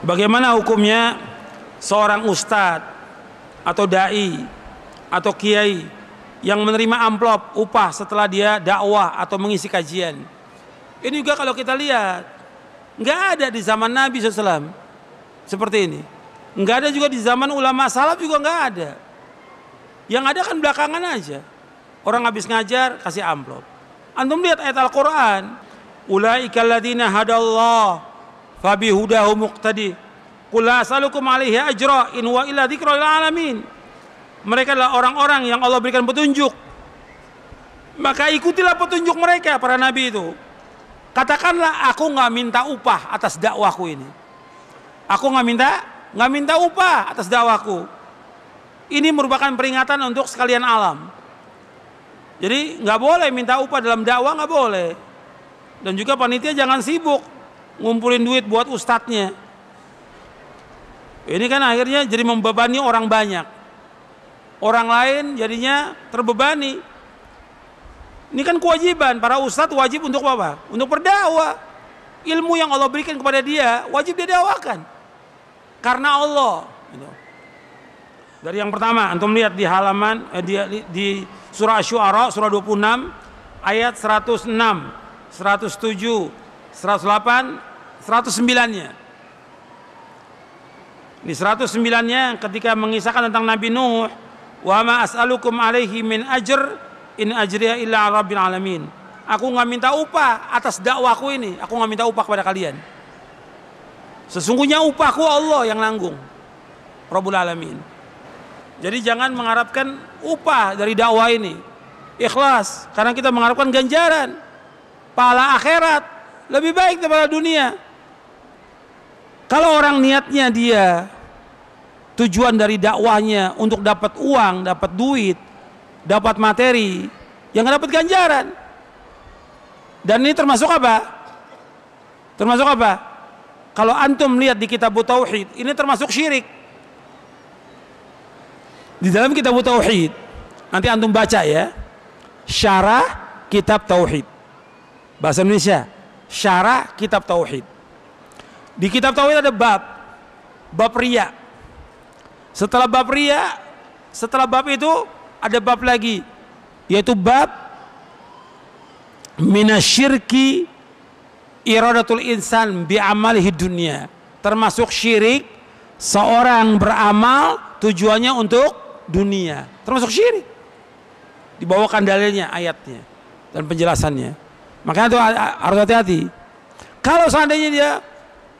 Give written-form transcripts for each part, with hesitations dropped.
Bagaimana hukumnya seorang ustadz atau dai atau kiai yang menerima amplop upah setelah dia dakwah atau mengisi kajian? Ini juga kalau kita lihat nggak ada di zaman Nabi SAW seperti ini. Nggak ada juga di zaman ulama salaf, juga nggak ada. Yang ada kan belakangan aja. Orang habis ngajar kasih amplop. Antum lihat ayat Al-Quran, ulaika alladzina hadallah fabihudahu muqtadi qul la as'alukum alaihi ajra in huwa illa dzikra lil alamin. Mereka adalah orang-orang yang Allah berikan petunjuk, maka ikutilah petunjuk mereka, para nabi itu. Katakanlah, aku nggak minta upah atas dakwahku ini. Aku nggak minta upah atas dakwahku. Ini merupakan peringatan untuk sekalian alam. Jadi nggak boleh minta upah dalam dakwah, nggak boleh. Dan juga panitia jangan sibuk ngumpulin duit buat ustadznya. Ini kan akhirnya jadi membebani orang banyak. Orang lain jadinya terbebani. Ini kan kewajiban para ustadz, wajib untuk apa? Untuk berdakwah. Ilmu yang Allah berikan kepada dia wajib dia dakwakan karena Allah. Dari yang pertama, antum lihat di halaman di surah Asy-Syu'ara surah 26 ayat 106, 107, 108, 109-nya. Di 109-nya ketika mengisahkan tentang Nabi Nuh, wa ma as'alukum alaihi min ajr in ajriya illa 'ala rabbil alamin. Aku nggak minta upah atas dakwahku ini. Aku nggak minta upah kepada kalian. Sesungguhnya upahku Allah yang nanggung, Rabbul Alamin. Jadi jangan mengharapkan upah dari dakwah ini. Ikhlas, karena kita mengharapkan ganjaran, pahala akhirat lebih baik daripada dunia. Kalau orang niatnya dia tujuan dari dakwahnya untuk dapat uang, dapat duit, dapat materi, yang nggak dapat ganjaran. Dan ini termasuk apa? Termasuk apa? Kalau antum lihat di kitab Tauhid, ini termasuk syirik. Di dalam kitab Tauhid, nanti antum baca ya, syarah kitab Tauhid, bahasa Indonesia, syarah kitab Tauhid. Di kitab Tauhid ada bab riya. Setelah bab riya, setelah bab itu ada bab lagi, yaitu bab minasyirki iradatul insan bi'amalihi dunya. Termasuk syirik seorang beramal tujuannya untuk dunia, termasuk syirik. Dibawakan dalilnya, ayatnya dan penjelasannya. Makanya itu harus hati-hati. Kalau seandainya dia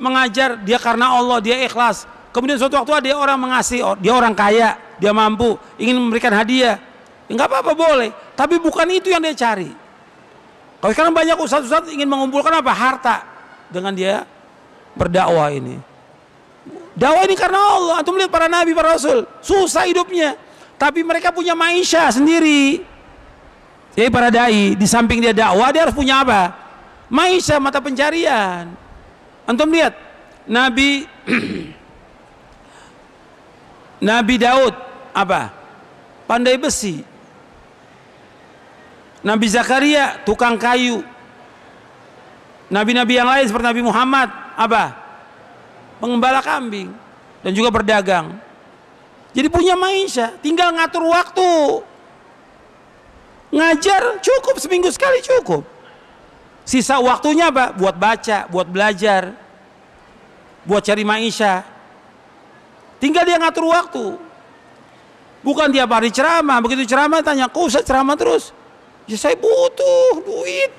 mengajar, dia karena Allah, dia ikhlas, kemudian suatu waktu dia orang mengasih, dia orang kaya, dia mampu, ingin memberikan hadiah, ya nggak apa-apa, boleh. Tapi bukan itu yang dia cari. Kalau sekarang banyak ustadz-ustadz ingin mengumpulkan apa? Harta dengan dia berdakwah ini. Dakwah ini karena Allah. Antum lihat para nabi, para rasul, susah hidupnya, tapi mereka punya maisha sendiri. Jadi para dai, di samping dia dakwah, dia harus punya apa? Maisha, mata pencarian. Antum lihat Nabi Nabi Daud apa? Pandai besi. Nabi Zakaria tukang kayu. Nabi-nabi yang lain seperti Nabi Muhammad apa? Pengembala kambing dan juga berdagang. Jadi punya maisha, tinggal ngatur waktu. Ngajar cukup seminggu sekali cukup. Sisa waktunya apa? Buat baca, buat belajar, buat cari maisha. Tinggal dia ngatur waktu. Bukan tiap hari ceramah, begitu ceramah tanya, kok Ustaz ceramah terus? Ya saya butuh duit.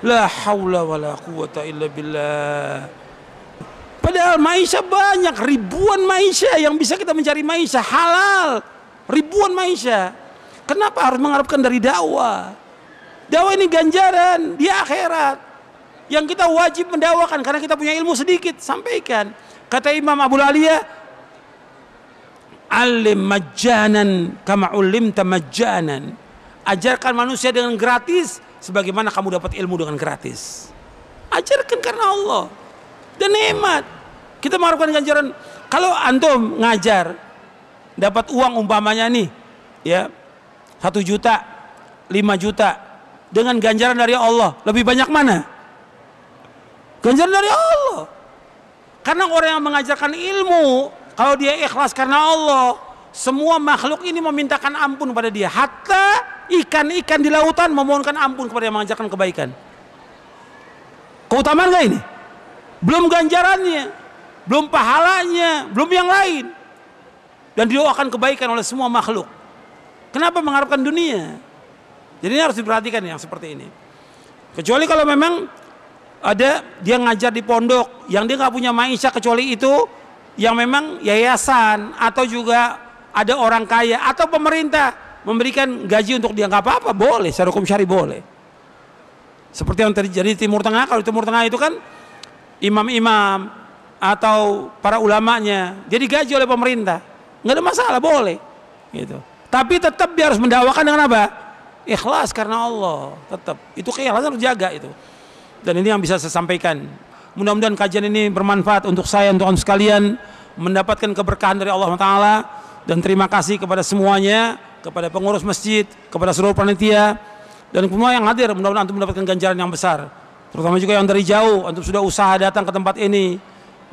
La haula wala quwata illa billah. Padahal maisha banyak, ribuan maisha yang bisa kita mencari maisha halal. Ribuan maisha. Kenapa harus mengharapkan dari dakwah? Dakwah ini ganjaran di akhirat yang kita wajib mendakwakan karena kita punya ilmu sedikit, sampaikan. Kata Imam Abu Aliyah, alim majjanan kama ulimta majjanan. Ajarkan manusia dengan gratis sebagaimana kamu dapat ilmu dengan gratis. Ajarkan karena Allah dan nikmat. Kita mengharapkan ganjaran. Kalau antum ngajar dapat uang umpamanya nih ya 1 juta, 5 juta dengan ganjaran dari Allah, lebih banyak mana? Ganjaran dari Allah. Karena orang yang mengajarkan ilmu, kalau dia ikhlas karena Allah, semua makhluk ini memintakan ampun pada dia. Hatta ikan-ikan di lautan memohonkan ampun kepada yang mengajarkan kebaikan. Keutamaan gak ini? Belum ganjarannya, belum pahalanya, belum yang lain. Dan didoakan kebaikan oleh semua makhluk. Kenapa mengharapkan dunia? Jadi ini harus diperhatikan yang seperti ini. Kecuali kalau memang ada dia ngajar di pondok yang dia nggak punya maisha kecuali itu, yang memang yayasan atau juga ada orang kaya atau pemerintah memberikan gaji untuk dia, nggak apa-apa, boleh secara hukum syari boleh. Seperti yang terjadi di Timur Tengah. Kalau di Timur Tengah itu kan imam-imam atau para ulamanya jadi gaji oleh pemerintah, nggak ada masalah, boleh gitu. Tapi tetap dia harus mendakwakan dengan apa? Ikhlas karena Allah. Tetap itu keikhlasan harus jaga itu. Dan ini yang bisa saya sampaikan. Mudah-mudahan kajian ini bermanfaat untuk saya, untuk antum sekalian, mendapatkan keberkahan dari Allah Taala. Dan terima kasih kepada semuanya, kepada pengurus masjid, kepada seluruh panitia, dan semua yang hadir. Mudah-mudahan antum mendapatkan ganjaran yang besar. Terutama juga yang dari jauh, antum sudah usaha datang ke tempat ini,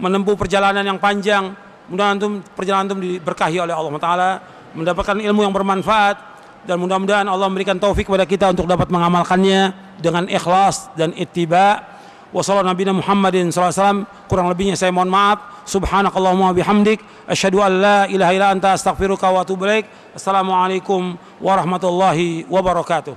menempuh perjalanan yang panjang. Mudah-mudahan perjalanan antum diberkahi oleh Allah Taala, mendapatkan ilmu yang bermanfaat. Dan mudah-mudahan Allah memberikan taufik kepada kita untuk dapat mengamalkannya dengan ikhlas dan ittiba. Wassalamualaikum Muhammadin SAW. Kurang lebihnya saya mohon maaf. Subhanakallahumma bihamdik, asyhadu an la ilaha illa anta astaghfiruka wa atubu ilaik. Assalamualaikum warahmatullahi wabarakatuh.